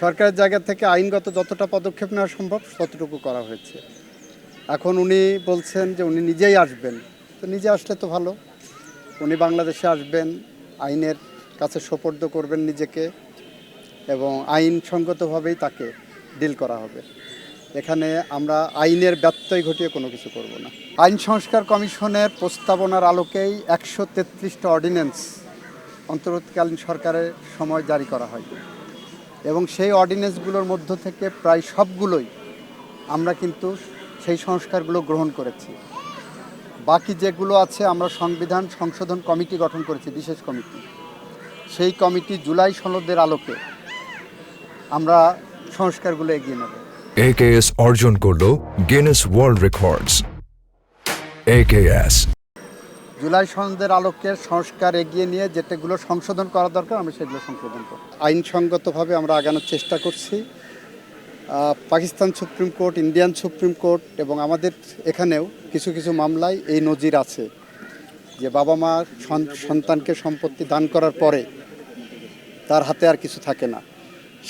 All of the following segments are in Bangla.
সরকারের জায়গা থেকে আইনগত যতটা পদক্ষেপ নেওয়া সম্ভব ততটুকু করা হয়েছে। এখন উনি বলছেন যে উনি নিজেই আসবেন, তো নিজে আসলে তো ভালো। উনি বাংলাদেশে আসবেন, আইনের কাছে সোপর্দ করবেন নিজেকে এবং আইনসঙ্গতভাবেই তাকে ডিল করা হবে। এখানে আমরা আইনের ব্যত্যয় ঘটিয়ে কোনো কিছু করব না। আইন সংস্কার কমিশনের প্রস্তাবনার আলোকেই 133টা অর্ডিন্যান্স অন্তর্বর্তীকালীন সরকারের সময় জারি করা হয় এবং সেই অর্ডিন্যান্সগুলোর মধ্য থেকে প্রায় সবগুলোই আমরা কিন্তু সেই সংস্কারগুলো গ্রহণ করেছি। বাকি যেগুলো আছে আমরা সংবিধান সংশোধন কমিটি গঠন করেছি, বিশেষ কমিটি। সেই কমিটি জুলাই সনদের আলোকে আমরা সংস্কারগুলো এগিয়ে নেব। AKS অর্জন করলো Guinness world records. AKS July সনদের আলোকে সংস্কার এগিয়ে নিয়ে যেটাগুলো সংশোধন করা দরকার আমরা সেগুলো সংশোধন করব। আইনসঙ্গতভাবে আমরা আগানোর চেষ্টা করছি। Pakistan supreme court, Indian supreme court এবং আমাদের এখানেও কিছু কিছু মামলায় এই নজির আছে যে বাবা মা সন্তানকে সম্পত্তি দান করার পরে তার হাতে আর কিছু থাকে না,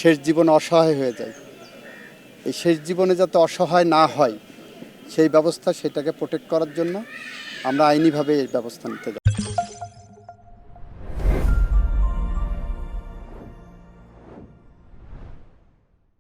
শেষ জীবনে অসহায় হয়ে যায়। এই শেষ জীবনে যাতে অসহায় না হয় সেই ব্যবস্থা, সেটাকে প্রোটেক্ট করার জন্য আমরা আইনিভাবে এই ব্যবস্থা নিতে যাই।